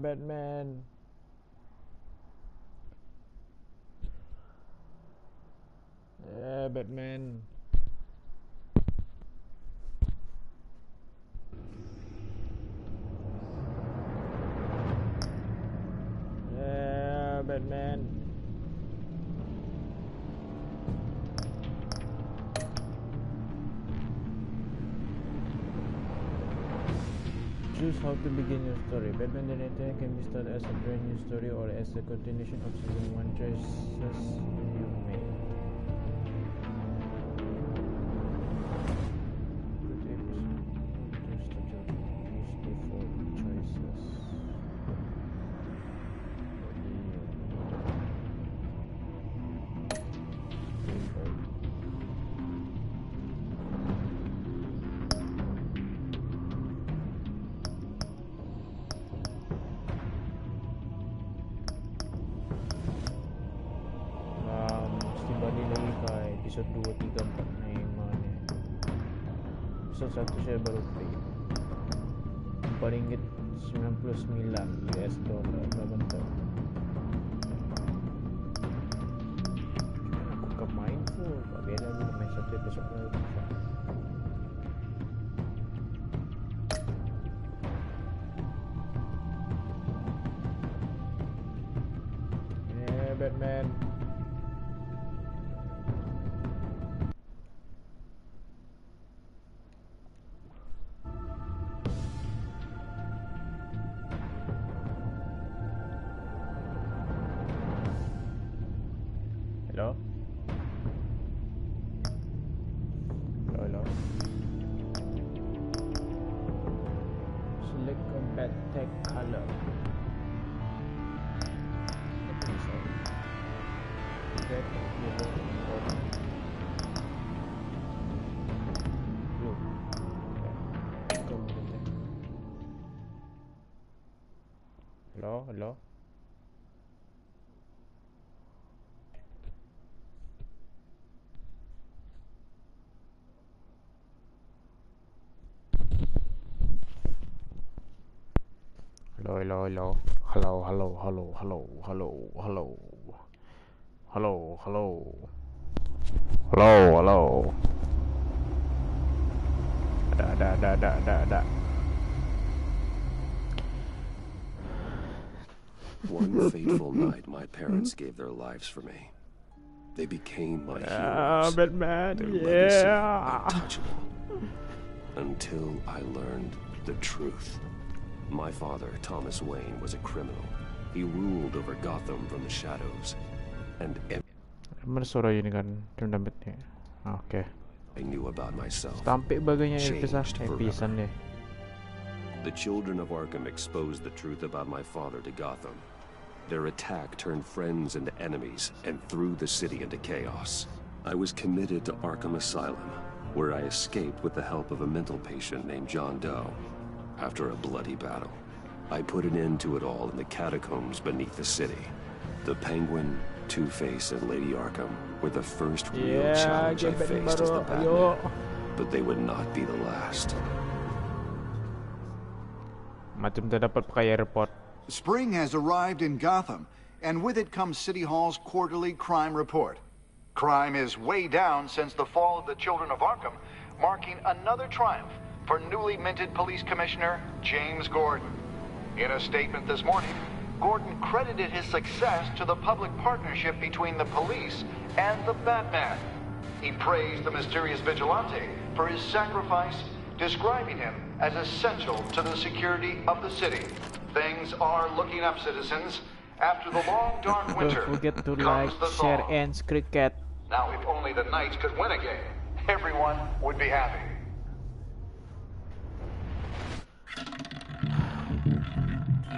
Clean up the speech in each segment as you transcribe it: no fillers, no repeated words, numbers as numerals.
Batman. Yeah, Batman. Yeah, Batman. Choose how to begin your story. Batman the Narrator can be started as a brand new story or as a continuation of season 1 choices you made. Episode 2, 3, 4 na yung mga niya. Episode 1 siya baru play. Paringgit 99 US dollar laban to. Aku kemain full. Bagaimana bila main satu episode lagi. Yeah, Batman. Hello? Hello? Select combat tag color. Red, yellow, orange. Blue. Okay. Go with it. Hello? Hello? Hello, hello, hello, hello, hello, hello, hello, hello, hello, hello, hello, hello. Da. One fateful night, my parents gave their lives for me. They became my heroes. Batman, their yeah. legacy untouchable. Until I learned the truth. My father, Thomas Wayne, was a criminal. He ruled over Gotham from the shadows. And Mana suara ini kan damit ni. Okay. I knew about myself. Tampik bagainya Changed episan deh. The children of Arkham exposed the truth about my father to Gotham. Their attack turned friends into enemies and threw the city into chaos. I was committed to Arkham Asylum, where I escaped with the help of a mental patient named John Doe. After a bloody battle, I put an end to it all in the catacombs beneath the city. The Penguin, Two-Face, and Lady Arkham were the first real challenge I faced as the Batman, but they would not be the last. Macam dah dapat pakai airport. Spring has arrived in Gotham, and with it comes City Hall's quarterly crime report. Crime is way down since the fall of the Children of Arkham, marking another triumph for newly minted Police Commissioner James Gordon. In a statement this morning, Gordon credited his success to the public partnership between the police and the Batman. He praised the mysterious vigilante for his sacrifice, describing him as essential to the security of the city. Things are looking up, citizens. After the long, dark winter, Don't forget to comes like, the share, thaw. and cricket. Now, if only the Knights could win a game, everyone would be happy.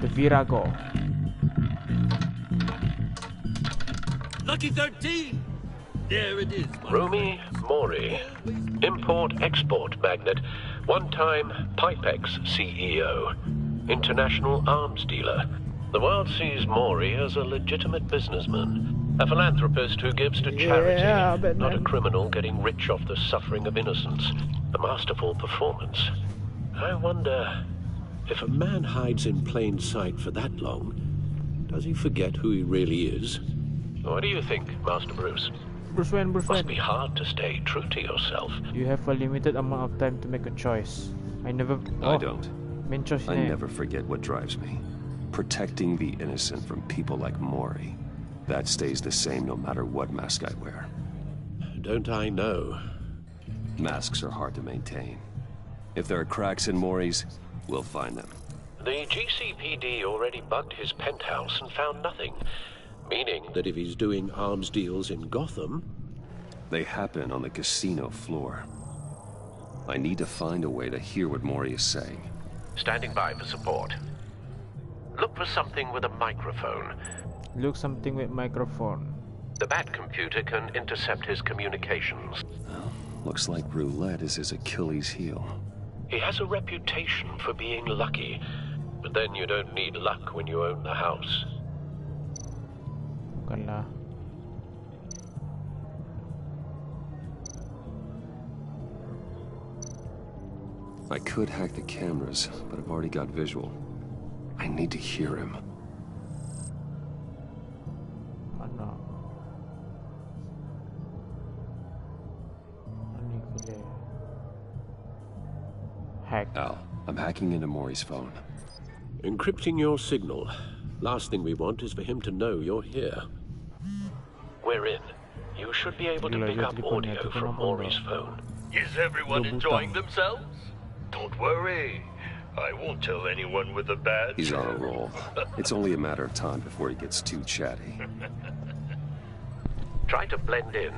The Virago. Lucky 13! There it is. Rumi Mori, import-export magnate, one-time Pipex CEO, international arms dealer. The world sees Mori as a legitimate businessman, a philanthropist who gives to charity, not a criminal getting rich off the suffering of innocence. A masterful performance. I wonder, If a man hides in plain sight for that long, does he forget who he really is? What do you think, Master Bruce? Bruce Wayne, Must be hard to stay true to yourself. You have a limited amount of time to make a choice. I don't. Main choice I never forget what drives me. Protecting the innocent from people like Mori. That stays the same no matter what mask I wear. Don't I know? Masks are hard to maintain. If there are cracks in Mori's, we'll find them. The GCPD already bugged his penthouse and found nothing. Meaning that if he's doing arms deals in Gotham... They happen on the casino floor. I need to find a way to hear what Mori is saying. Standing by for support. Look for something with a microphone. Look something with microphone. The Bat computer can intercept his communications. Well, looks like roulette is his Achilles heel. He has a reputation for being lucky, but then you don't need luck when you own the house. Bukanlah. I could hack the cameras, but I've already got visual. I need to hear him. Mana? Hack. Al, I'm hacking into Mori's phone. Encrypting your signal. Last thing we want is for him to know you're here. We're in. You should be able to pick up audio from Mori's phone. Is everyone enjoying themselves? Don't worry. I won't tell anyone with a badge. He's on a roll. It's only a matter of time before he gets too chatty. Try to blend in.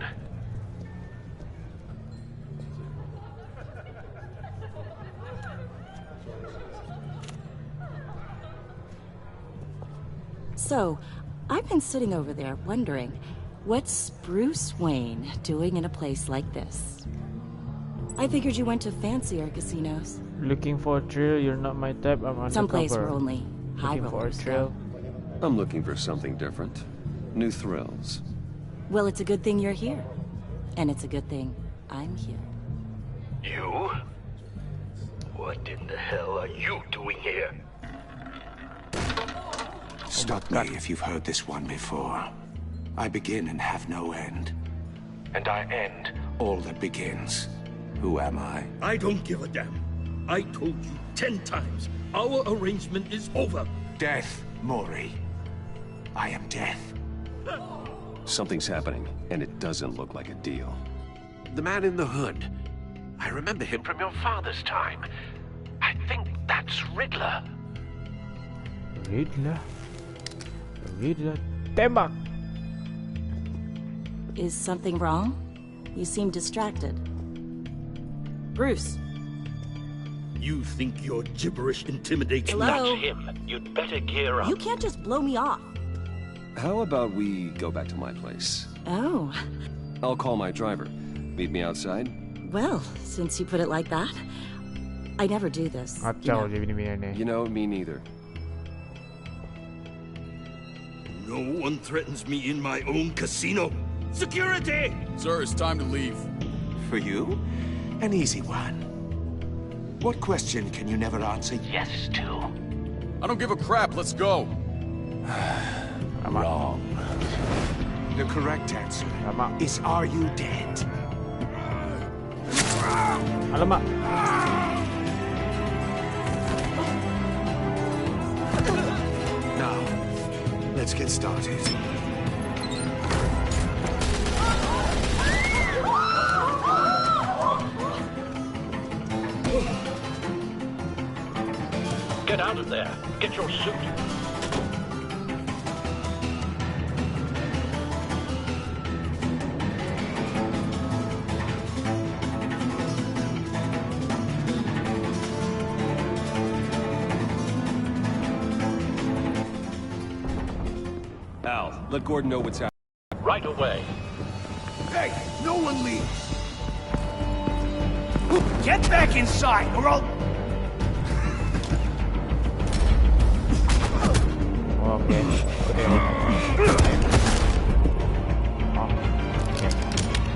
So, I've been sitting over there wondering, what's Bruce Wayne doing in a place like this? I figured you went to fancier casinos. Looking for a thrill, you're not my type, I'm undercover. Someplace where only high Looking for a rollers thrill. go. I'm looking for something different. New thrills. Well, it's a good thing you're here. And it's a good thing I'm here. You? What in the hell are you doing here? Stop me if you've heard this one before. I begin and have no end. And I end all that begins. Who am I? I don't give a damn. I told you 10 times. Our arrangement is over. Death, Mori. I am death. Something's happening, and it doesn't look like a deal. The man in the hood. I remember him from your father's time. I think that's Riddler. Riddler? Riddler? Tembak! Is something wrong? You seem distracted. Bruce. You think your gibberish intimidates me? Hello? That's him. You'd better gear up. You can't just blow me off. How about we go back to my place? Oh. I'll call my driver. Meet me outside? Well, since you put it like that, I never do this. Kacau je bini-bini ni. You know, me neither. No one threatens me in my own casino. Security! Sir, it's time to leave. For you? An easy one. What question can you never answer yes to? I don't give a crap, let's go. Wrong. The correct answer Alamak. is, are you dead? Alamak. Now, let's get started. Get out of there. Get your suit. Al, let Gordon know what's happening. Right away. Hey, no one leaves! Get back inside, or I'll... Oh, okay. Oh, okay.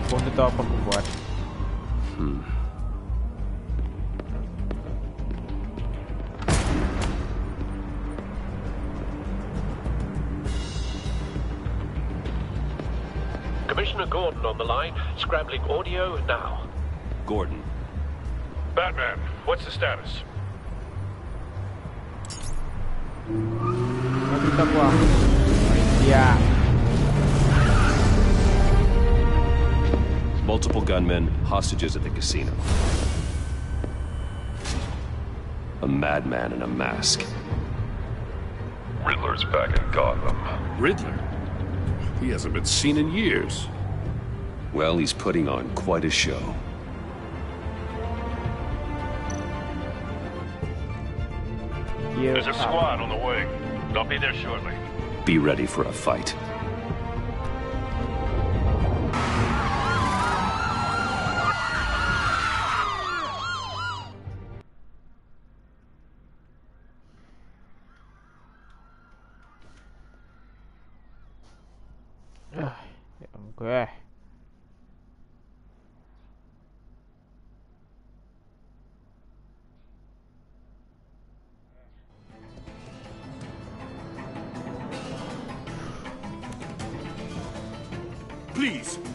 Kung ito ako pagbubuhat. Commissioner Gordon on the line, scrambling audio now. Gordon. Batman, what's the status? Nakita ko ah. Yeah. Multiple gunmen, hostages at the casino. A madman in a mask. Riddler's back in Gotham. Riddler? He hasn't been seen in years. Well, he's putting on quite a show. There's a squad on the way. They'll be there shortly. Be ready for a fight. Okay.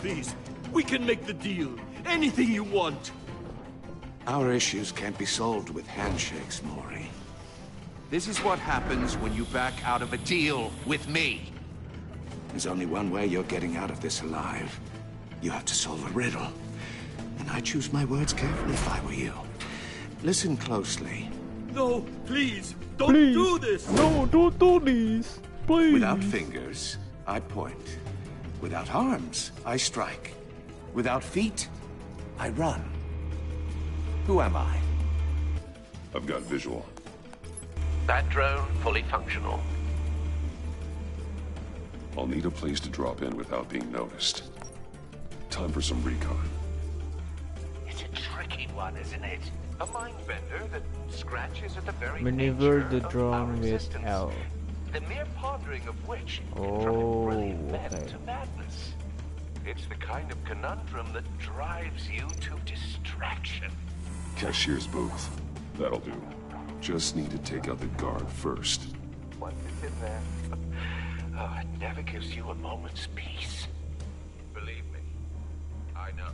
Please, we can make the deal. Anything you want. Our issues can't be solved with handshakes, Maury. This is what happens when you back out of a deal with me. There's only one way you're getting out of this alive. You have to solve a riddle. And I choose my words carefully if I were you. Listen closely. No, please, don't do this. No, don't do this. Please. Without fingers, I point. Without arms, I strike. Without feet, I run. Who am I? I've got visual. That drone fully functional. I'll need a place to drop in without being noticed. Time for some recon. It's a tricky one, isn't it? A mind bender that scratches at the very Maneuver nature the of drone our with existence. L. The mere pondering of which can Oh, drive brilliant men okay. to madness. It's the kind of conundrum that drives you to distraction. Cashier's booth. That'll do. Just need to take out the guard first. Once it's in there, oh, it never gives you a moment's peace. Believe me, I know.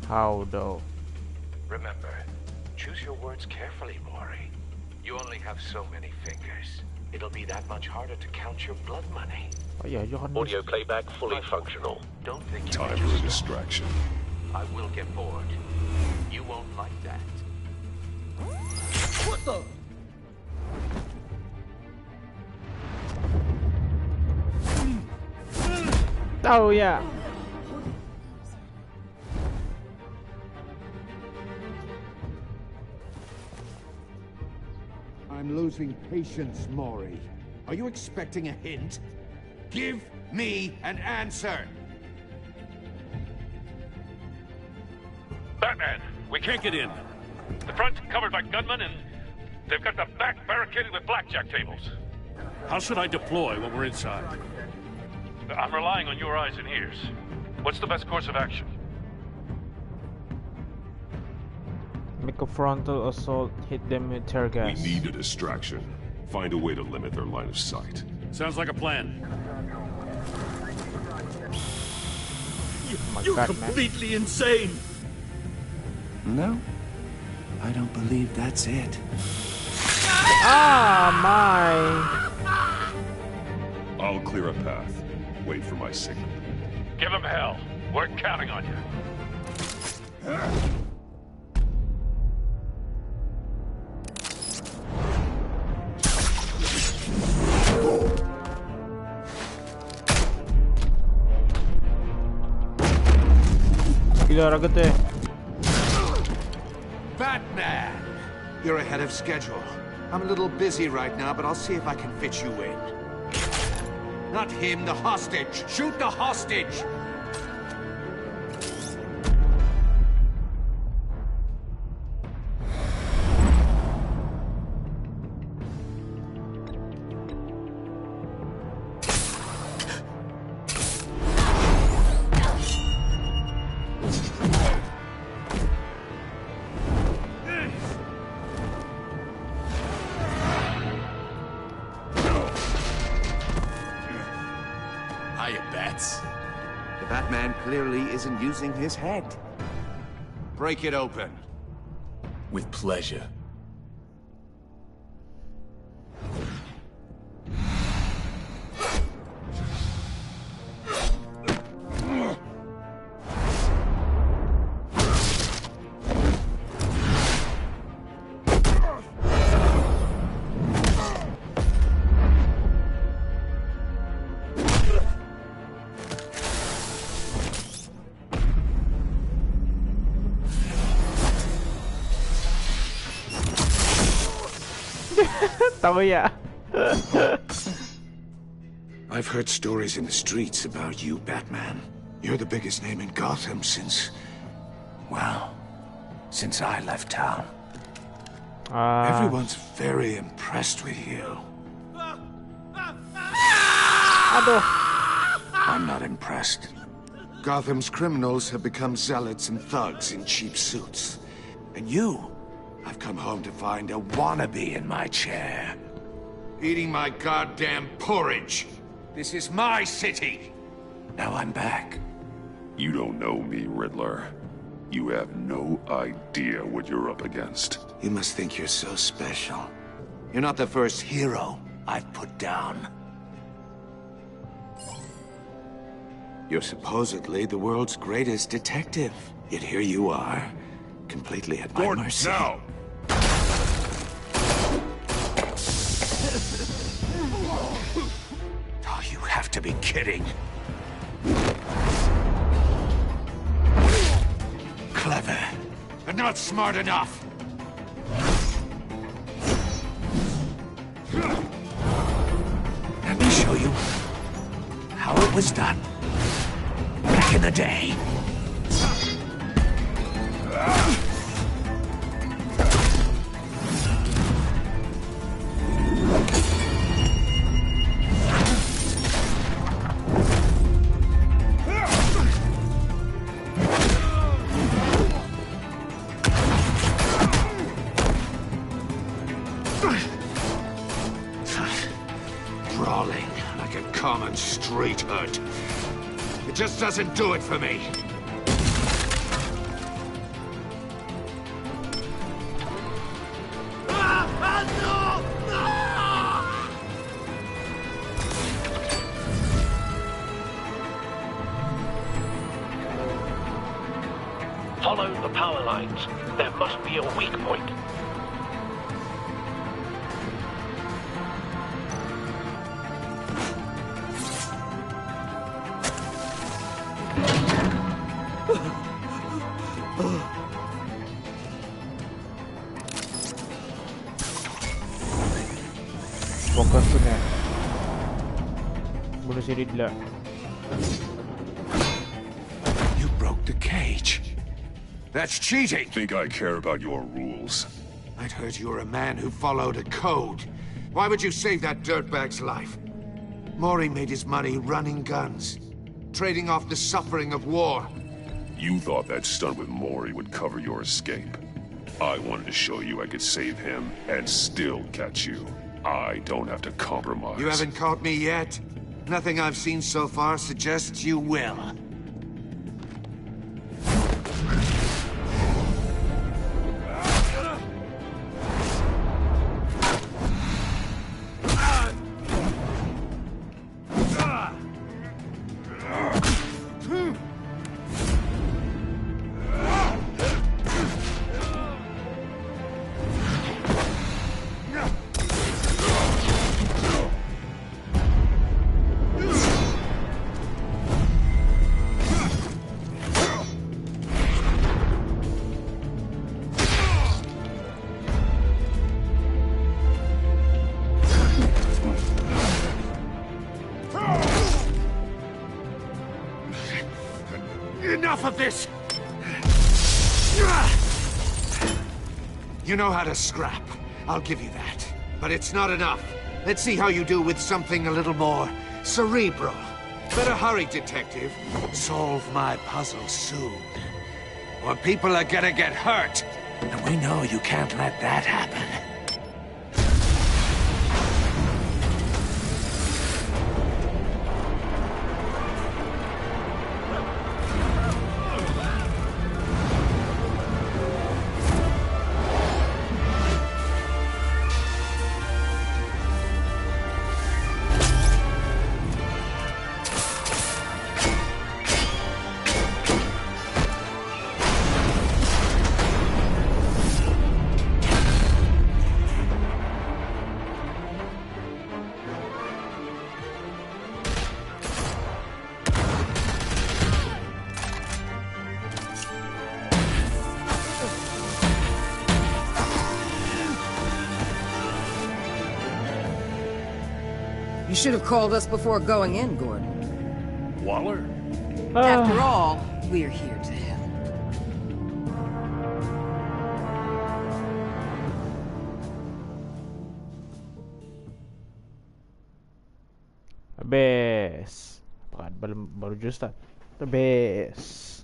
How though? Remember, choose your words carefully, Maury. You only have so many fingers. It'll be that much harder to count your blood money. Oh yeah, you can. Audio playback fully functional. Don't think you Time can for a just distraction. I will get bored. You won't like that. What the? Oh yeah. I'm losing patience, Maury. Are you expecting a hint? Give me an answer! Batman, we can't get in. The front's covered by gunmen, and they've got the back barricaded with blackjack tables. How should I deploy when we're inside? I'm relying on your eyes and ears. What's the best course of action? Make a frontal assault, hit them with tear We gas. need a distraction. Find a way to limit their line of sight. Sounds like a plan. my You're God, man. completely insane. No, I don't believe that's it. Ah, my. I'll clear a path. Wait for my signal. Give them hell. We're counting on you. Gila agad eh. Batman! You're ahead of schedule. I'm a little busy right now, but I'll see if I can fit you in. Not him, the hostage! Shoot the hostage! Hiya, Bats. Batman clearly isn't using his head. Break it open. With pleasure. Tahu ya. I've heard stories in the streets about you, Batman. You're the biggest name in Gotham since... well, since I left town. Everyone's very impressed with you. Aduh. I'm not impressed. Gotham's criminals have become zealots and thugs in cheap suits. And you, I've come home to find a wannabe in my chair. Eating my goddamn porridge. This is my city. Now I'm back. You don't know me, Riddler. You have no idea what you're up against. You must think you're so special. You're not the first hero I've put down. You're supposedly the world's greatest detective. Yet here you are, completely at my mercy. Now! Oh, you have to be kidding. Clever, but not smart enough. Let me show you how it was done back in the day. Brawling like a common street hood. It just doesn't do it for me. Follow the power lines. There must be a weak point. Fokus tu dah. Bunuh si Riddler. You broke the cage. That's cheating! Think I care about your rules? I'd heard you were a man who followed a code. Why would you save that dirtbag's life? Mori made his money running guns, trading off the suffering of war. You thought that stunt with Mori would cover your escape. I wanted to show you I could save him and still catch you. I don't have to compromise. You haven't caught me yet. Nothing I've seen so far suggests you will. Enough of this! You know how to scrap. I'll give you that. But it's not enough. Let's see how you do with something a little more cerebral. Better hurry, detective. Solve my puzzle soon. Or people are gonna get hurt. And we know you can't let that happen. You should have called us before going in, Gordon. Waller? After all, we're here to help. The best. Baru just start. The best.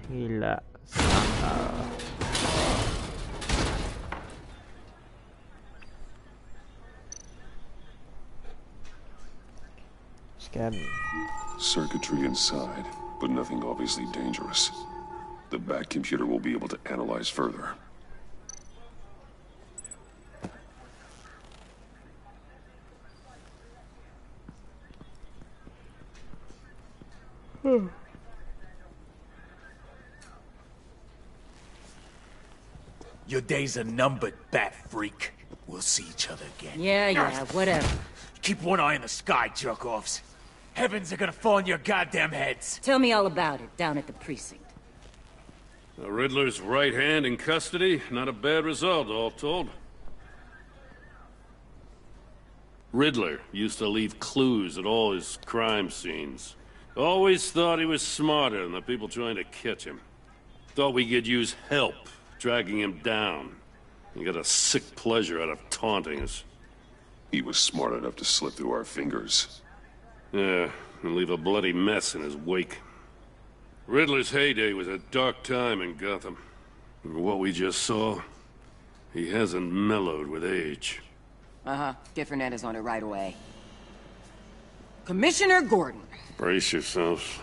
Gila. Scan. Circuitry inside, but nothing obviously dangerous. The back computer will be able to analyze further. Your days are numbered, bat freak. We'll see each other again. Yeah, whatever. Keep one eye in the sky, jerk-offs. Heavens are gonna fall on your goddamn heads. Tell me all about it down at the precinct. The Riddler's right hand in custody. Not a bad result, all told. Riddler used to leave clues at all his crime scenes. Always thought he was smarter than the people trying to catch him. Thought we could use help dragging him down. He got a sick pleasure out of taunting us. He was smart enough to slip through our fingers. Yeah, and leave a bloody mess in his wake. Riddler's heyday was a dark time in Gotham. For what we just saw, he hasn't mellowed with age. Get Fernandez on it right away. Commissioner Gordon. Brace yourselves.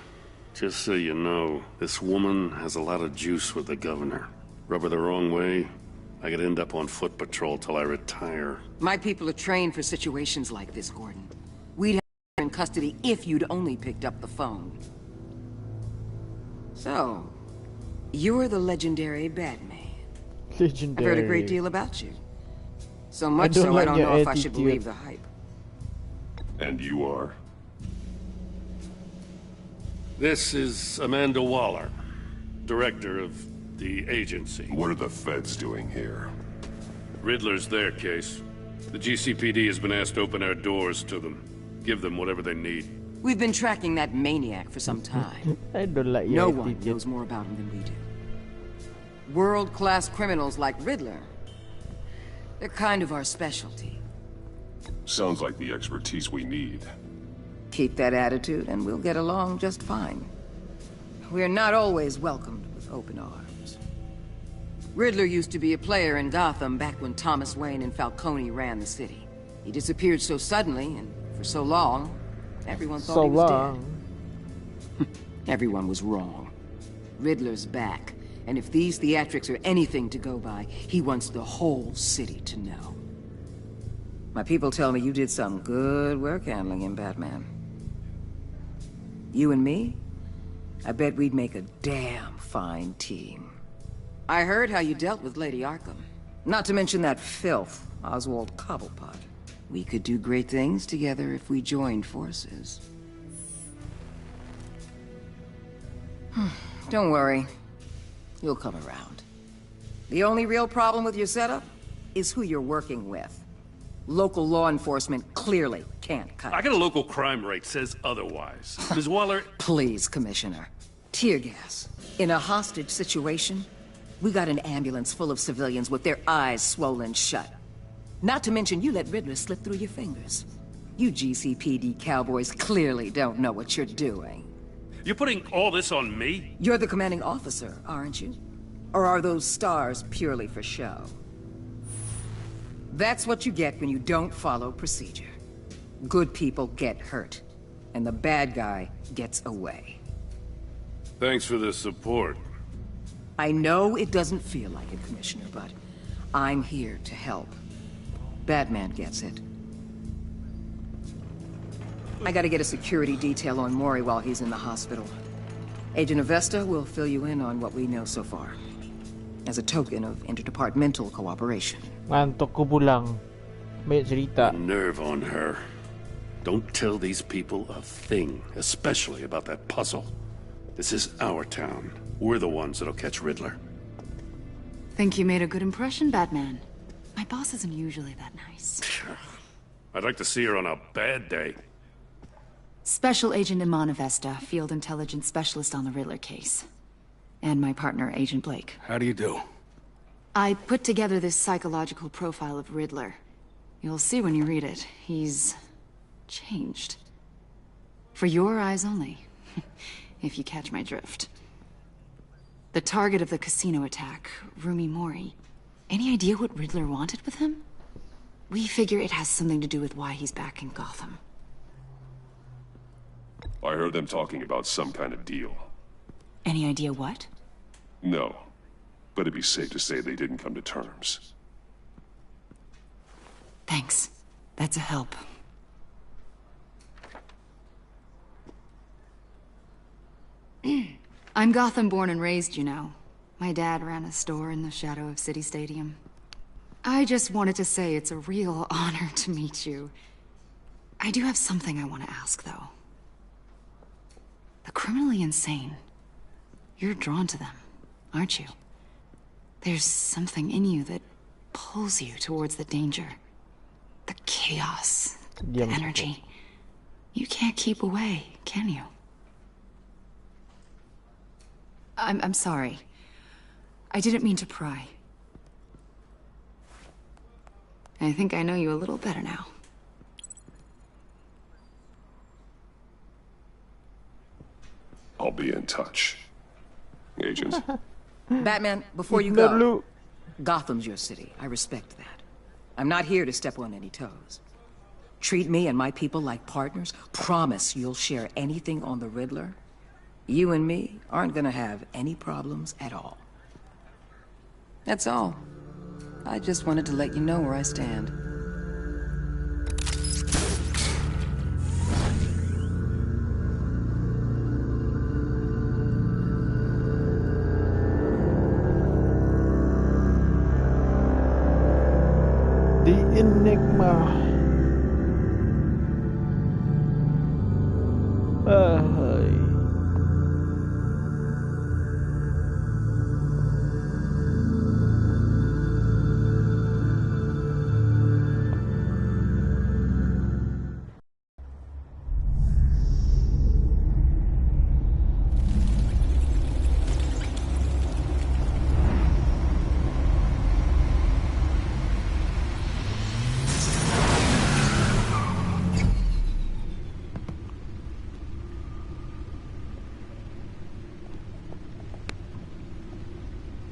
Just so you know, this woman has a lot of juice with the governor. Rub her the wrong way, I could end up on foot patrol till I retire. My people are trained for situations like this, Gordon. We'd have her in custody if you'd only picked up the phone. So, you're the legendary Batman. Legendary. I've heard a great deal about you. So much so I don't know if I should believe the hype. And you are? This is Amanda Waller, director of the agency. What are the feds doing here? Riddler's their case. The GCPD has been asked to open our doors to them. Give them whatever they need. We've been tracking that maniac for some time. I don't like No one knows more about him than we do. World-class criminals like Riddler. They're kind of our specialty. Sounds like the expertise we need. Keep that attitude and we'll get along just fine. We're not always welcomed with open arms. Riddler used to be a player in Gotham back when Thomas Wayne and Falcone ran the city. He disappeared so suddenly and for so long, everyone thought he was dead. Everyone was wrong. Riddler's back, and if these theatrics are anything to go by, he wants the whole city to know. My people tell me you did some good work handling him, Batman. You and me? I bet we'd make a damn fine team. I heard how you dealt with Lady Arkham. Not to mention that filth, Oswald Cobblepot. We could do great things together if we joined forces. Don't worry. You'll come around. The only real problem with your setup is who you're working with. Local law enforcement clearly can't cut it. I got a local crime rate says otherwise. Ms. Waller... Please, Commissioner. Tear gas. In a hostage situation, we got an ambulance full of civilians with their eyes swollen shut. Not to mention you let Riddler slip through your fingers. You GCPD cowboys clearly don't know what you're doing. You're putting all this on me? You're the commanding officer, aren't you? Or are those stars purely for show? That's what you get when you don't follow procedure. Good people get hurt, and the bad guy gets away. Thanks for the support. I know it doesn't feel like it, Commissioner, but I'm here to help. Batman gets it. I gotta get a security detail on Mori while he's in the hospital. Agent Avesta will fill you in on what we know so far, as a token of interdepartmental cooperation. Ngantok ko bulang. Banyak cerita. Nerve on her. Don't tell these people a thing, especially about that puzzle. This is our town. We're the ones that'll catch Riddler. Think you made a good impression, Batman? My boss isn't usually that nice. I'd like to see her on a bad day. Special Agent Iman Avesta, Field Intelligence Specialist on the Riddler case. And my partner, Agent Blake. How do you do? I put together this psychological profile of Riddler. You'll see when you read it. He's changed. For your eyes only, if you catch my drift. The target of the casino attack, Rumi Mori. Any idea what Riddler wanted with him? We figure it has something to do with why he's back in Gotham. I heard them talking about some kind of deal. Any idea what? No, but it'd be safe to say they didn't come to terms. Thanks. That's a help. I'm Gotham born and raised, you know. My dad ran a store in the shadow of City Stadium. I just wanted to say it's a real honor to meet you. I do have something I want to ask, though. The criminally insane. You're drawn to them, aren't you? There's something in you that pulls you towards the danger. The chaos, the energy. You can't keep away, can you? I'm sorry. I didn't mean to pry. I think I know you a little better now. I'll be in touch. Agent. Batman, before you go, Gotham's your city. I respect that. I'm not here to step on any toes. Treat me and my people like partners. Promise you'll share anything on the Riddler. You and me aren't gonna have any problems at all. That's all. I just wanted to let you know where I stand. The Enigma.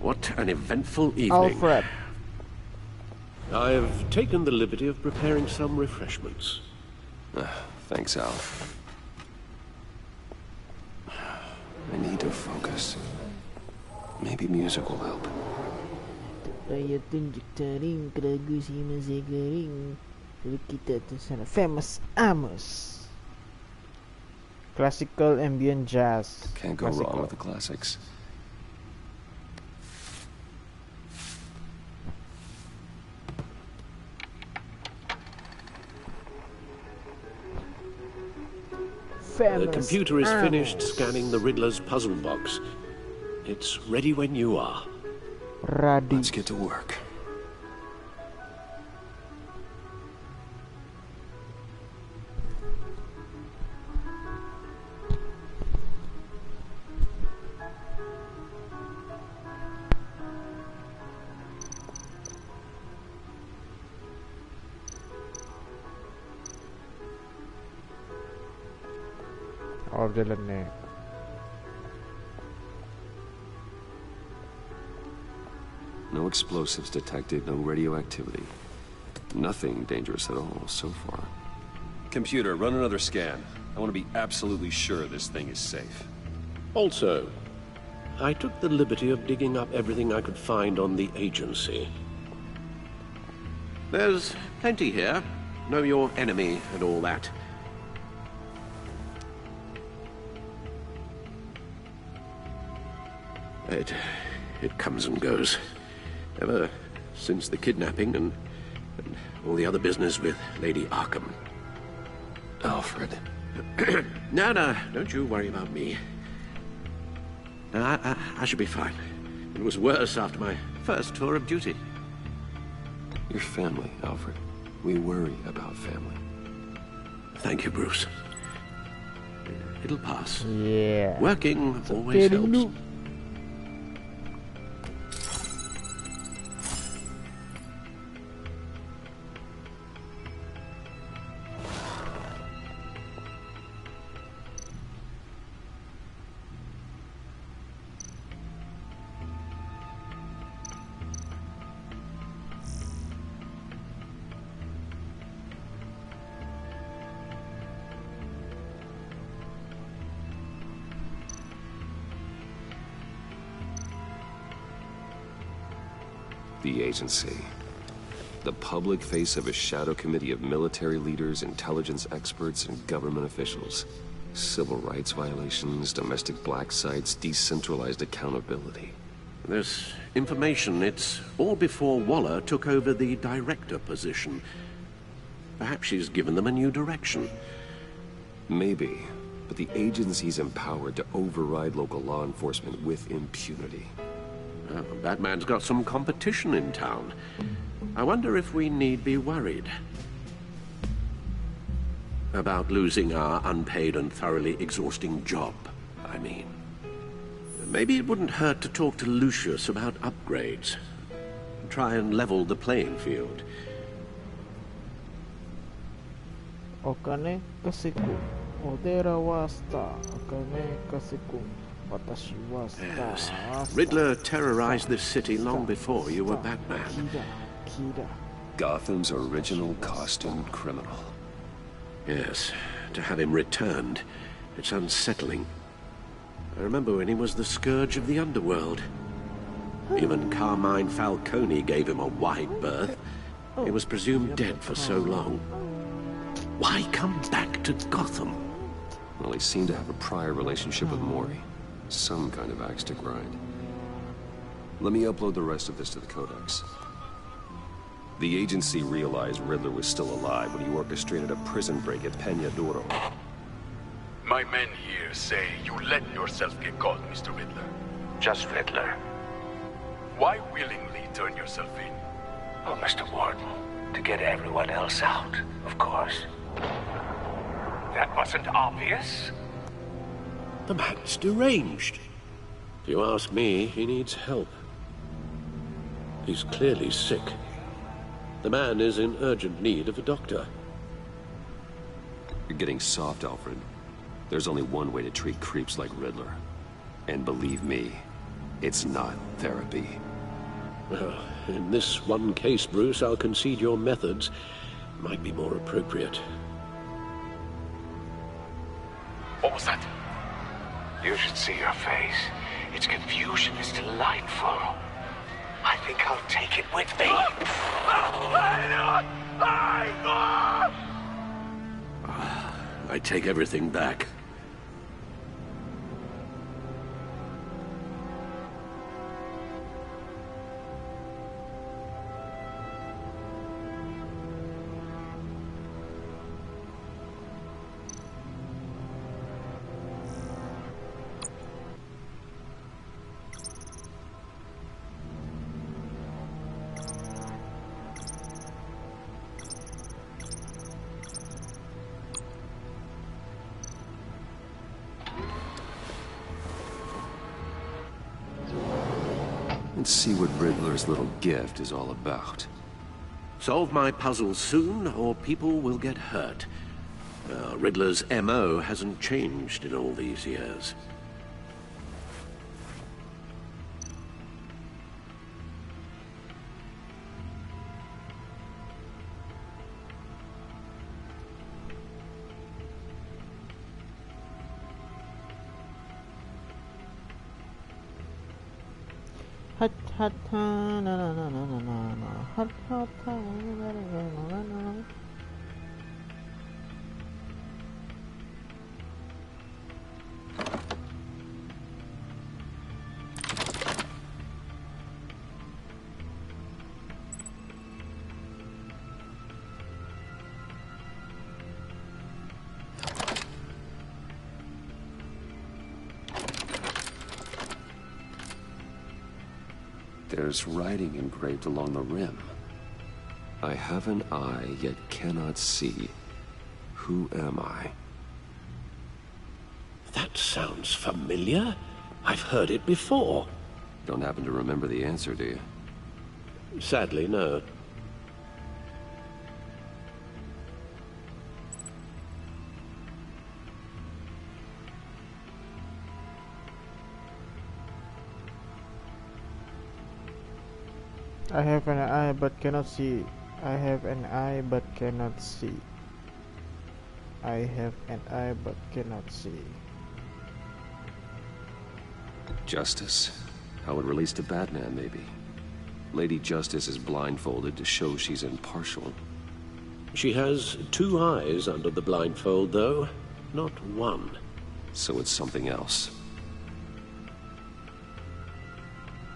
What an eventful evening. Alfred. I've taken the liberty of preparing some refreshments. Thanks, Al. I need to focus. Maybe music will help. Saya tunjuk taring keragu si masih kering. Jadi kita tu sana famous Amos. Classical ambient jazz. Can't go wrong with the classics. The computer is finished scanning the Riddler's puzzle box. It's ready when you are. Let's get to work. Of the neck. No explosives detected, no radioactivity. Nothing dangerous at all so far. Computer, run another scan. I want to be absolutely sure this thing is safe. Also, I took the liberty of digging up everything I could find on the agency. There's plenty here. Know your enemy and all that. It comes and goes. Ever since the kidnapping and all the other business with Lady Arkham. Alfred. No, don't you worry about me. No, I should be fine. It was worse after my first tour of duty. Your family, Alfred. We worry about family. Thank you, Bruce. It'll pass. Yeah. Working always helps. The agency. The public face of a shadow committee of military leaders, intelligence experts, and government officials. Civil rights violations, domestic black sites, decentralized accountability. This information, it's all before Waller took over the director position. Perhaps she's given them a new direction. Maybe, but the agency's empowered to override local law enforcement with impunity. Batman's got some competition in town. I wonder if we need be worried about losing our unpaid and thoroughly exhausting job, I mean. Maybe it wouldn't hurt to talk to Lucius about upgrades. Try and level the playing field. お金稼ぐ。お寺はスター。お金稼ぐ。私はスター。 Yes. Riddler terrorized this city long before you were Batman. Gotham's original costumed criminal. Yes. To have him returned, it's unsettling. I remember when he was the scourge of the underworld. Even Carmine Falcone gave him a wide berth. He was presumed dead for so long. Why come back to Gotham? Well, he seemed to have a prior relationship with Mori. Some kind of axe to grind. Let me upload the rest of this to the Codex. The agency realized Riddler was still alive when he orchestrated a prison break at Peña Duro. My men here say you let yourself get caught, Mr. Riddler. Just Riddler. Why willingly turn yourself in? Oh, Mr. Warden, to get everyone else out, of course. That wasn't obvious. The man's deranged. If you ask me, he needs help. He's clearly sick. The man is in urgent need of a doctor. You're getting soft, Alfred. There's only one way to treat creeps like Riddler. And believe me, it's not therapy. Well, in this one case, Bruce, I'll concede your methods might be more appropriate. What was that? You should see your face. Its confusion is delightful. I think I'll take it with me. I take everything back. Let's see what Riddler's little gift is all about. Solve my puzzle soon, or people will get hurt. Riddler's M.O. hasn't changed in all these years. Hot, hot, na na na na na na na. Hot, hot, na na na na na na. There's writing engraved along the rim. I have an eye, yet cannot see. Who am I? That sounds familiar. I've heard it before. Don't happen to remember the answer, do you? Sadly, no. I have an eye but cannot see. I have an eye but cannot see. I have an eye but cannot see. Justice? How it relates to Batman, maybe. Lady Justice is blindfolded to show she's impartial. She has 2 eyes under the blindfold, though, not 1. So it's something else.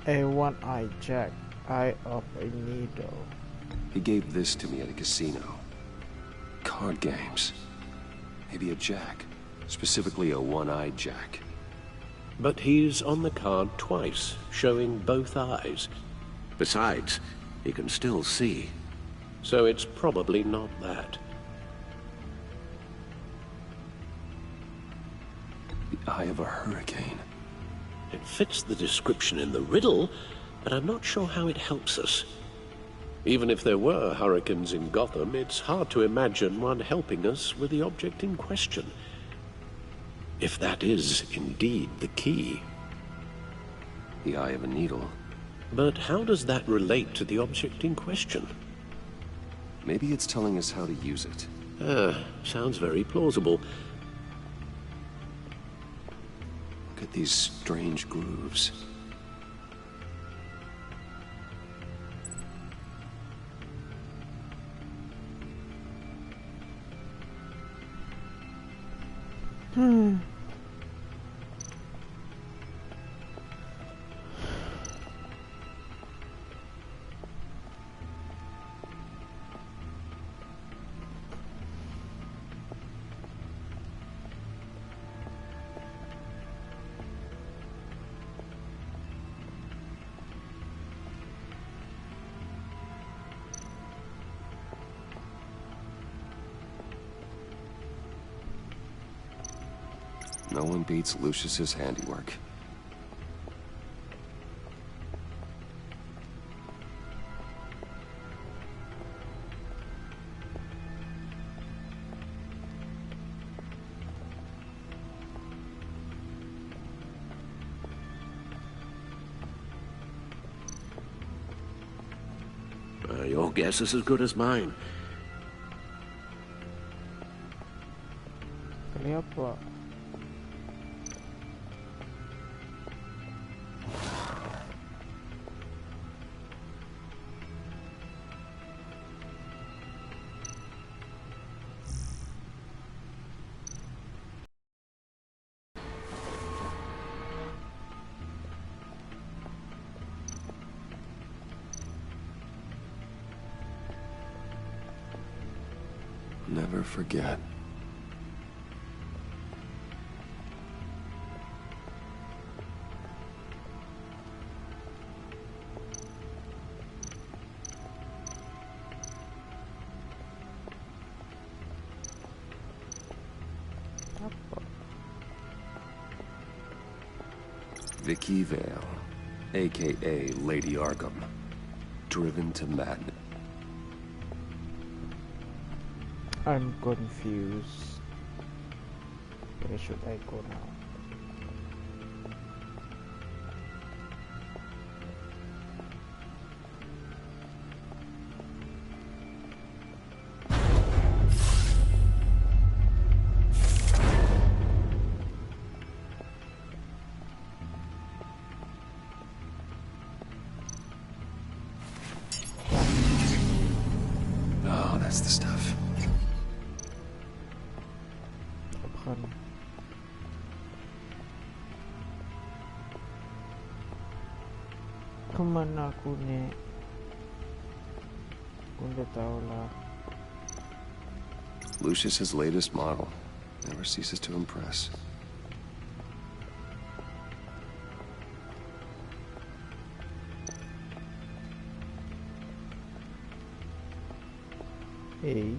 A one-eyed Jack, eye of a needle. He gave this to me at a casino. Card games. Maybe a Jack. Specifically a one-eyed Jack. But he's on the card twice, showing both eyes. Besides, he can still see. So it's probably not that. The eye of a hurricane. It fits the description in the riddle, but I'm not sure how it helps us. Even if there were hurricanes in Gotham, it's hard to imagine one helping us with the object in question. If that is indeed the key. The eye of a needle. But how does that relate to the object in question? Maybe it's telling us how to use it. Sounds very plausible. Look at these strange grooves. No one beats Lucius's handiwork. Your guess is as good as mine. Kenapa? Never forget. Vicky Vale, aka Lady Arkham, driven to madness. I'm confused. Where should I go now? Oh, that's the stuff. Kemana aku nih? Aku udah tahu lah. Lucius's latest model never ceases to impress. A.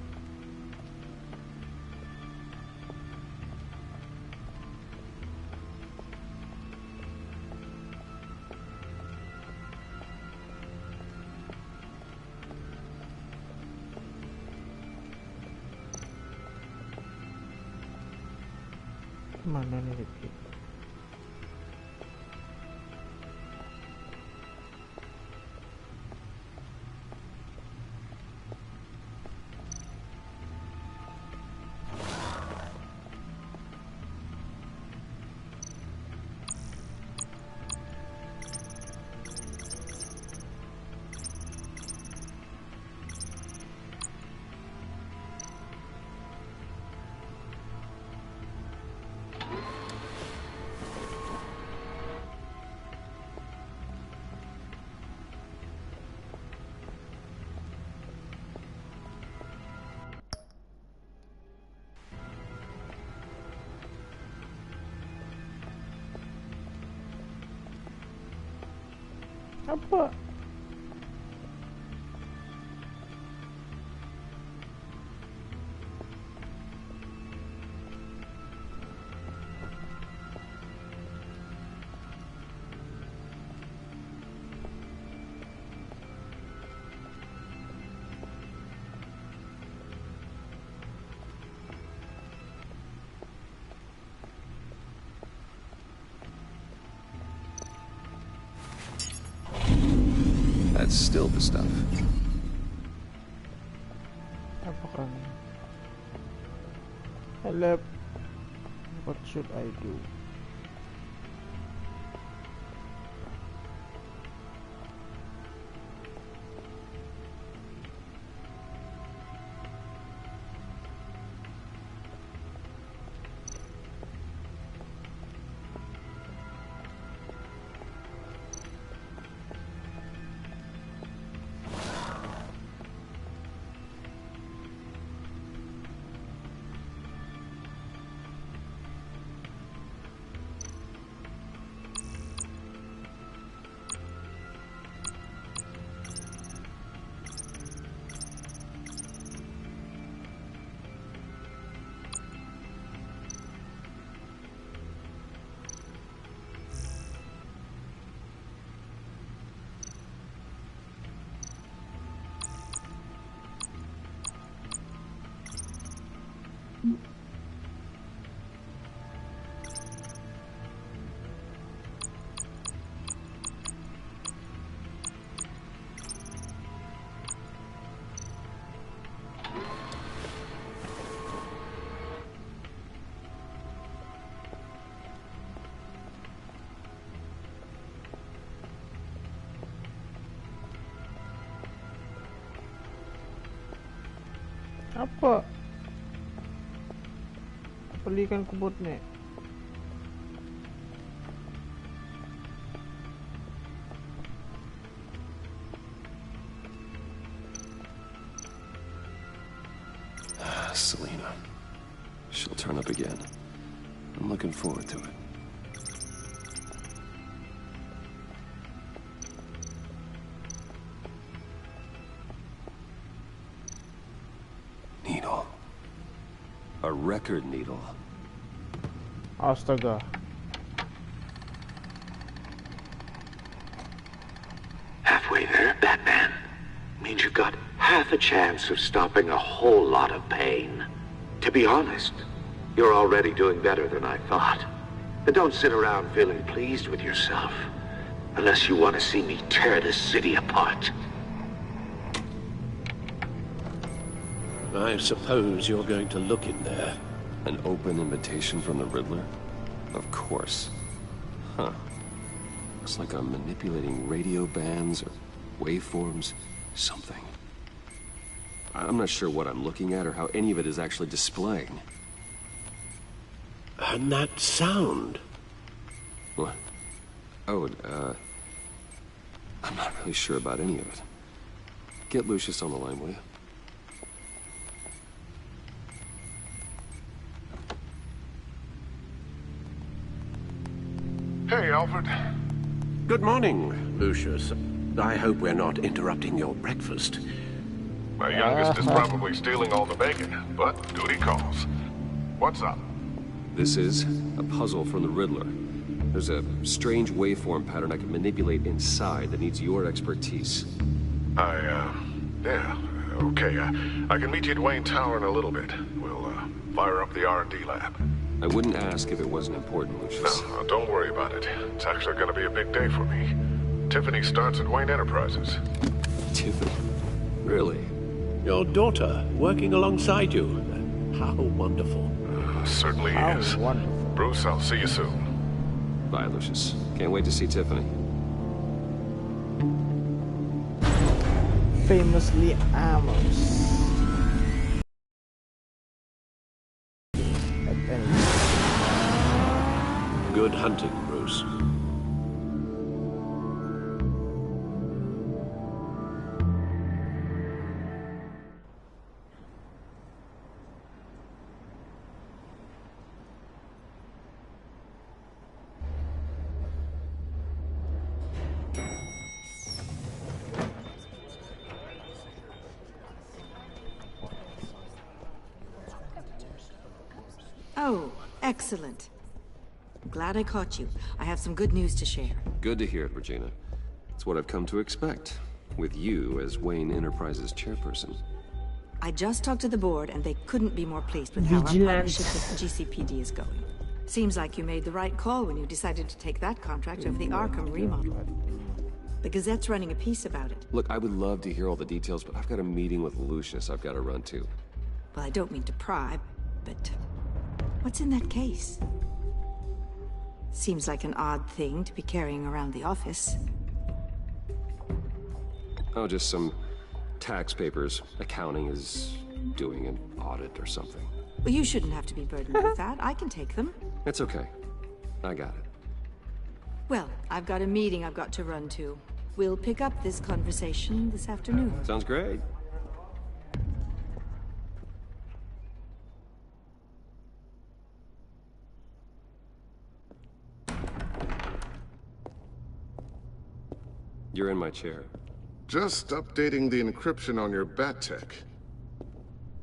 Mana nih Rifki? Apa? That's still the stuff. Apakah? Help. What should I do? Apa? Belikan kebut nih. Selena. She'll turn up again. I'm looking forward to it. Needle. A record needle. Astaga. Halfway there, Batman. Means you've got half a chance of stopping a whole lot of pain. To be honest, you're already doing better than I thought. And don't sit around feeling pleased with yourself. Unless you want to see me tear this city apart. I suppose you're going to look in there. An open invitation from the Riddler? Of course. Huh. Looks like I'm manipulating radio bands or waveforms. Something. I'm not sure what I'm looking at or how any of it is actually displaying. And that sound? What? Oh, I'm not really sure about any of it. Get Lucius on the line, will you? Hey, Alfred. Good morning, Lucius. I hope we're not interrupting your breakfast. My youngest is probably stealing all the bacon, but duty calls. What's up? This is a puzzle from the Riddler. There's a strange waveform pattern I can manipulate inside that needs your expertise. Yeah, okay. I can meet you at Wayne Tower in a little bit. We'll, fire up the R&D lab. I wouldn't ask if it wasn't important, Lucius. No, don't worry about it. It's actually gonna be a big day for me. Tiffany starts at Wayne Enterprises. Tiffany? Really? Your daughter, working alongside you. How wonderful. Certainly is. Wonderful. Bruce, I'll see you soon. Bye, Lucius. Can't wait to see Tiffany. Famously Amos. Good hunting, Bruce. Oh, excellent. Glad I caught you. I have some good news to share. Good to hear it, Regina. It's what I've come to expect, with you as Wayne Enterprises chairperson. I just talked to the board, and they couldn't be more pleased with how our partnership with GCPD is going. Seems like you made the right call when you decided to take that contract over the Arkham remodel. The Gazette's running a piece about it. Look, I would love to hear all the details, but I've got a meeting with Lucius I've got to run to. Well, I don't mean to pry, but what's in that case? Seems like an odd thing to be carrying around the office. Oh, just some tax papers. Accounting is doing an audit or something. Well, you shouldn't have to be burdened with that. I can take them. It's okay. I got it. Well, I've got a meeting I've got to run to. We'll pick up this conversation this afternoon. Sounds great. You're in my chair. Just updating the encryption on your bat tech.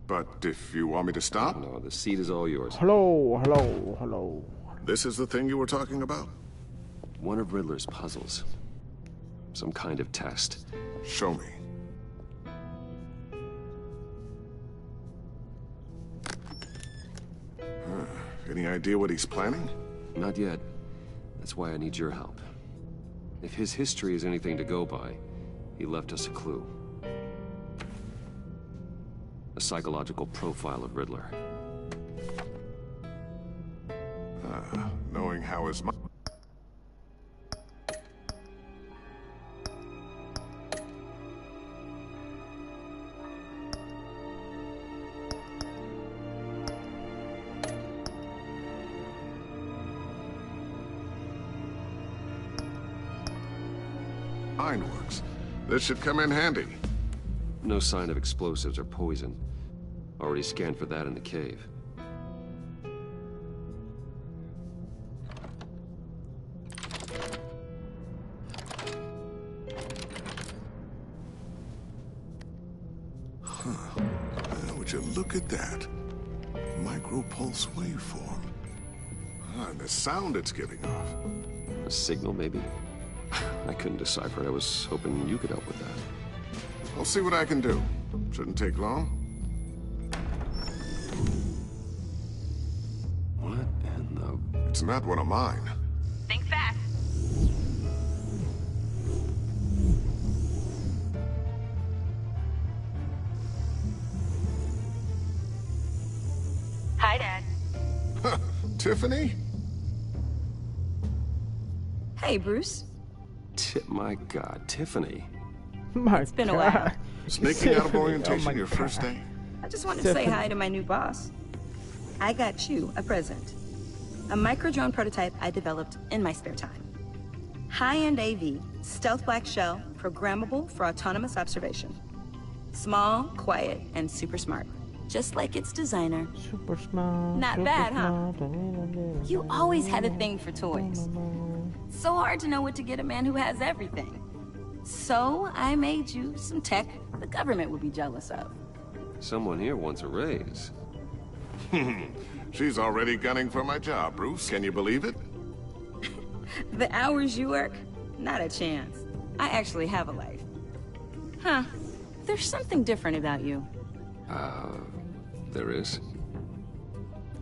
But if you want me to stop? No, the seat is all yours. Hello, hello, hello. This is the thing you were talking about? One of Riddler's puzzles. Some kind of test. Show me. Any idea what he's planning? Not yet. That's why I need your help. If his history is anything to go by, he left us a clue. A psychological profile of Riddler. Knowing how his mind... works. This should come in handy. No sign of explosives or poison. Already scanned for that in the cave. Would you look at that? Micropulse waveform. And the sound it's giving off. A signal, maybe? I couldn't decipher it. I was hoping you could help with that. I'll see what I can do. Shouldn't take long. What in the... It's not one of mine. Think fast. Hi, Dad. Tiffany? Hey, Bruce. My God, Tiffany. It's been a while. Sneaking out of orientation your first day? I just wanted to say hi to my new boss. I got you a present. A micro-drone prototype I developed in my spare time. High-end AV, stealth black shell, programmable for autonomous observation. Small, quiet, and super smart. Just like its designer. Super smart. Not bad, huh? You always had a thing for toys. So hard to know what to get a man who has everything. So I made you some tech the government would be jealous of. Someone here wants a raise. She's already gunning for my job, Bruce. Can you believe it? The hours you work? Not a chance. I actually have a life. Huh. There's something different about you. There is?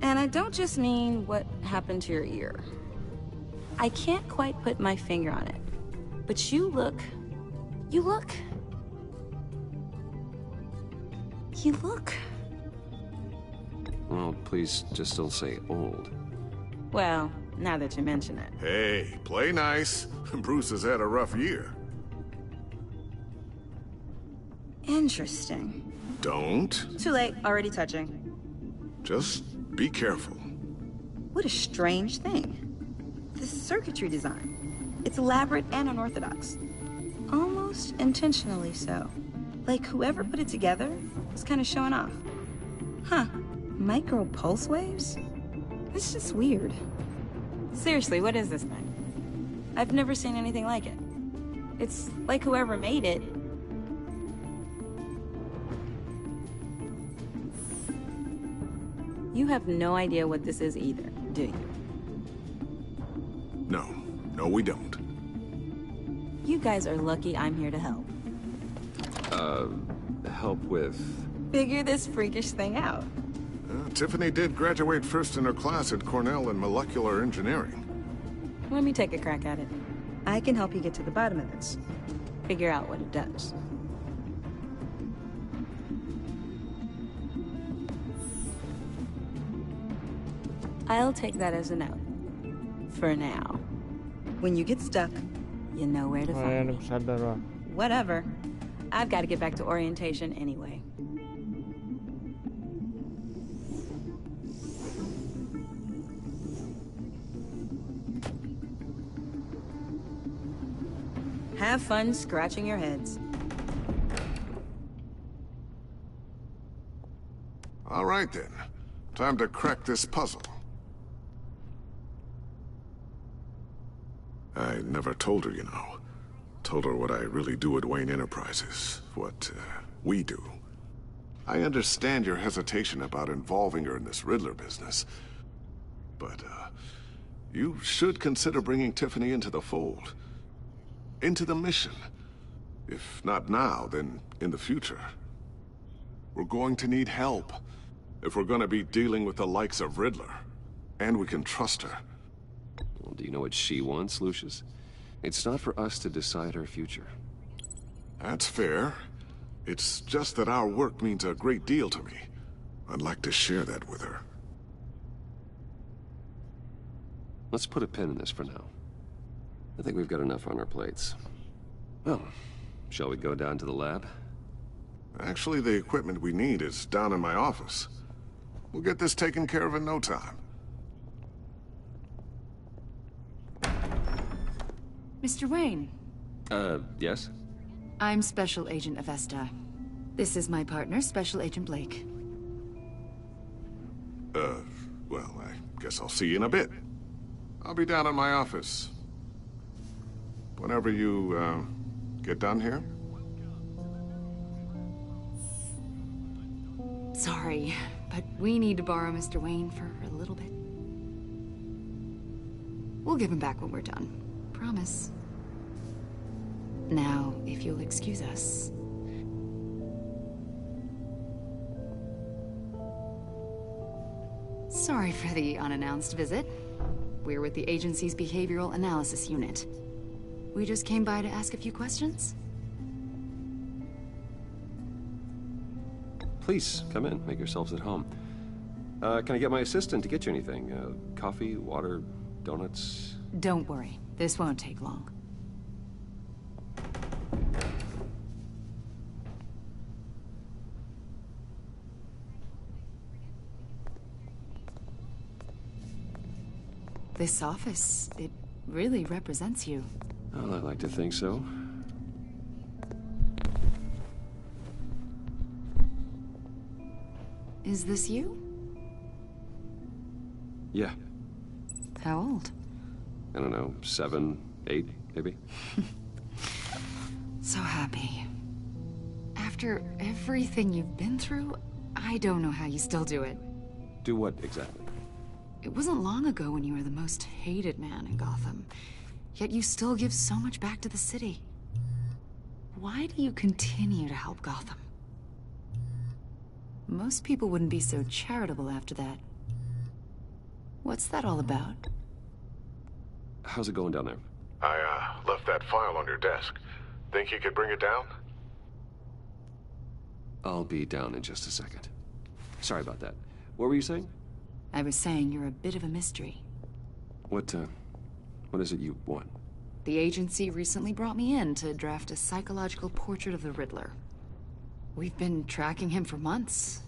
And I don't just mean what happened to your ear. I can't quite put my finger on it. But you look... Well, please just don't say old. Well, now that you mention it. Hey, play nice. Bruce has had a rough year. Interesting. Don't. Too late, already touching. Just be careful. What a strange thing. The circuitry design. It's elaborate and unorthodox. Almost intentionally so. Like whoever put it together was kind of showing off. Huh. Micro pulse waves? It's just weird. Seriously, what is this thing? I've never seen anything like it. It's like whoever made it. You have no idea what this is either, do you? No, we don't. You guys are lucky I'm here to help. Help with... Figure this freakish thing out. Tiffany did graduate first in her class at Cornell in molecular engineering. Let me take a crack at it. I can help you get to the bottom of this. Figure out what it does. I'll take that as a no. For now. When you get stuck, you know where to find me. Whatever. I've got to get back to orientation anyway. Have fun scratching your heads. All right then. Time to crack this puzzle. I never told her, you know. Told her what I really do at Wayne Enterprises. What, we do. I understand your hesitation about involving her in this Riddler business. But, you should consider bringing Tiffany into the fold. Into the mission. If not now, then in the future. We're going to need help. If we're gonna be dealing with the likes of Riddler. And we can trust her. Well, do you know what she wants, Lucius? It's not for us to decide her future. That's fair. It's just that our work means a great deal to me. I'd like to share that with her. Let's put a pin in this for now. I think we've got enough on our plates. Well, shall we go down to the lab? Actually, the equipment we need is down in my office. We'll get this taken care of in no time. Mr. Wayne. Yes? I'm Special Agent Avesta. This is my partner, Special Agent Blake. Well, I guess I'll see you in a bit. I'll be down in my office. Whenever you, get done here. Sorry, but we need to borrow Mr. Wayne for a little bit. We'll give him back when we're done. Promise. Now, if you'll excuse us. Sorry for the unannounced visit. We're with the agency's behavioral analysis unit. We just came by to ask a few questions. Please, come in. Make yourselves at home. Can I get my assistant to get you anything? Coffee, water, donuts? Don't worry. This won't take long. This office, it really represents you. Well, I like to think so. Is this you? Yeah. How old? I don't know, 7, 8, maybe? So happy. After everything you've been through, I don't know how you still do it. Do what exactly? It wasn't long ago when you were the most hated man in Gotham, yet you still give so much back to the city. Why do you continue to help Gotham? Most people wouldn't be so charitable after that. What's that all about? How's it going down there? I, left that file on your desk. Think you could bring it down? I'll be down in just a second. Sorry about that. What were you saying? I was saying you're a bit of a mystery. What is it you want? The agency recently brought me in to draft a psychological portrait of the Riddler. We've been tracking him for months,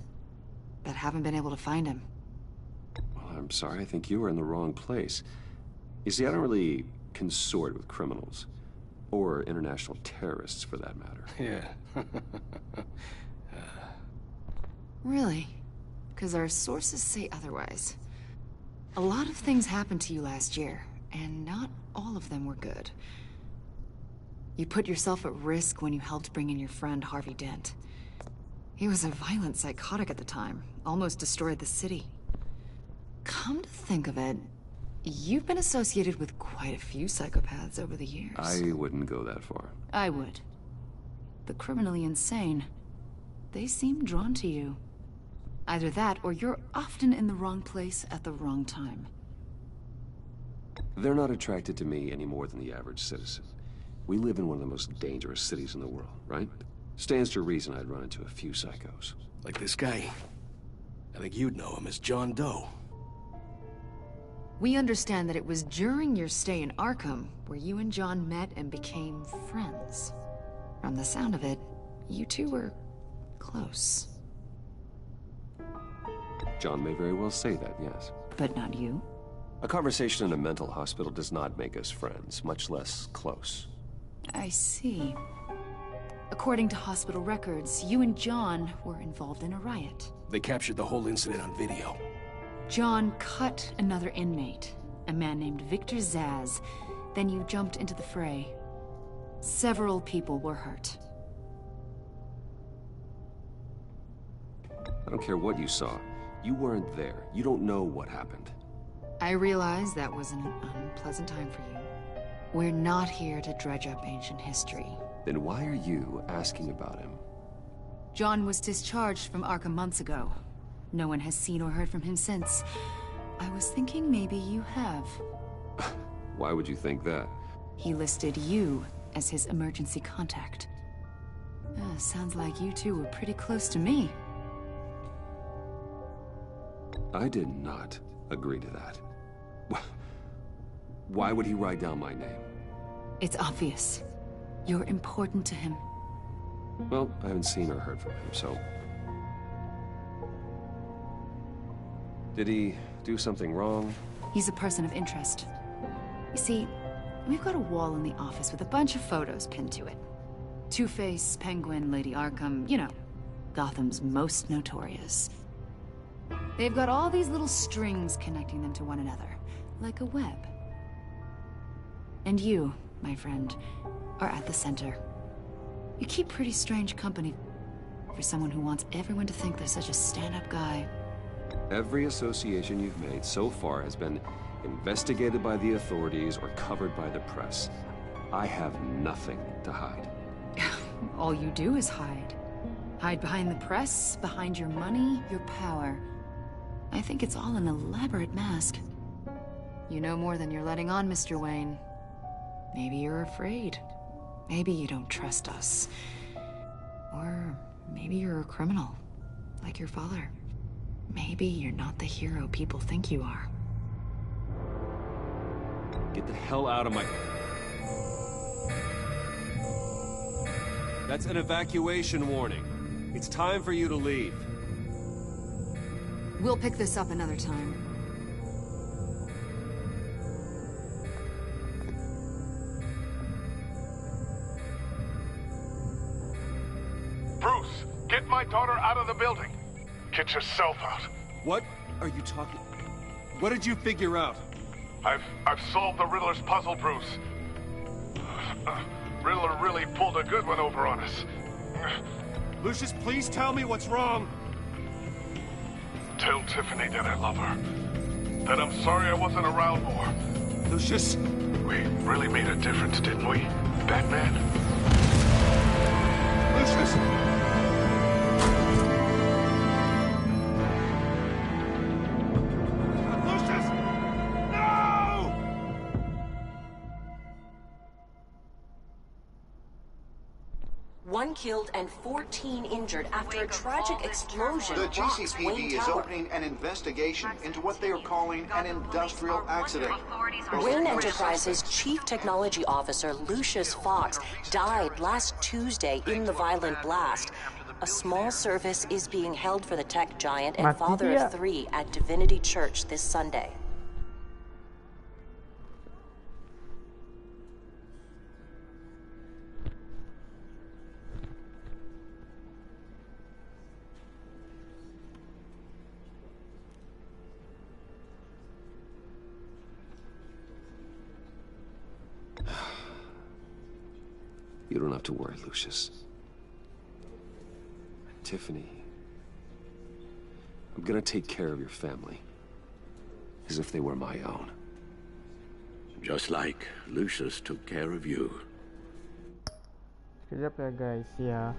but haven't been able to find him. Well, I'm sorry. I think you were in the wrong place. You see, I don't really consort with criminals. Or international terrorists, for that matter. Yeah. Really? Because our sources say otherwise. A lot of things happened to you last year, and not all of them were good. You put yourself at risk when you helped bring in your friend Harvey Dent. He was a violent psychotic at the time, almost destroyed the city. Come to think of it, you've been associated with quite a few psychopaths over the years. I wouldn't go that far. I would. The criminally insane, they seem drawn to you. Either that, or you're often in the wrong place at the wrong time. They're not attracted to me any more than the average citizen. We live in one of the most dangerous cities in the world, right? Stands to reason I'd run into a few psychos. Like this guy. I think you'd know him as John Doe. We understand that it was during your stay in Arkham where you and John met and became friends. From the sound of it, you two were close. John may very well say that, yes. But not you? A conversation in a mental hospital does not make us friends, much less close. I see. According to hospital records, you and John were involved in a riot. They captured the whole incident on video. John cut another inmate, a man named Victor Zsasz. Then you jumped into the fray. Several people were hurt. I don't care what you saw. You weren't there. You don't know what happened. I realize that was an unpleasant time for you. We're not here to dredge up ancient history. Then why are you asking about him? John was discharged from Arkham months ago. No one has seen or heard from him since. I was thinking maybe you have. Why would you think that? He listed you as his emergency contact. Sounds like you two were pretty close to me. I did not agree to that. Why would he write down my name? It's obvious. You're important to him. Well, I haven't seen or heard from him, so... Did he do something wrong? He's a person of interest. You see, we've got a wall in the office with a bunch of photos pinned to it. Two-Face, Penguin, Lady Arkham, you know, Gotham's most notorious. They've got all these little strings connecting them to one another, like a web. And you, my friend, are at the center. You keep pretty strange company for someone who wants everyone to think they're such a stand-up guy. Every association you've made so far has been investigated by the authorities or covered by the press. I have nothing to hide. All you do is hide. Hide behind the press, behind your money, your power. I think it's all an elaborate mask. You know more than you're letting on, Mr. Wayne. Maybe you're afraid. Maybe you don't trust us. Or maybe you're a criminal, like your father. Maybe you're not the hero people think you are. Get the hell out of my... That's an evacuation warning. It's time for you to leave. We'll pick this up another time. Bruce, get my daughter out of the building. Get yourself out. What are you talking... What did you figure out? I've solved the Riddler's puzzle, Bruce. Riddler really pulled a good one over on us. Lucius, please tell me what's wrong. Tell Tiffany that I love her. That I'm sorry I wasn't around more. Lucius? We really made a difference, didn't we, Batman? Lucius! One killed and 14 injured after a tragic explosion. The rocks GCPD Wayne is Tower. opening an investigation into what they are calling an industrial accident. Wayne Enterprises' Chief Technology Officer Lucius Fox died last Tuesday in the violent blast. A small service is being held for the tech giant and Mati father dia. of 3 at Divinity Church this Sunday. You don't have to worry, Lucius. Tiffany, I'm gonna take care of your family. As if they were my own. Just like Lucius took care of you. Sekejap ya guys ya.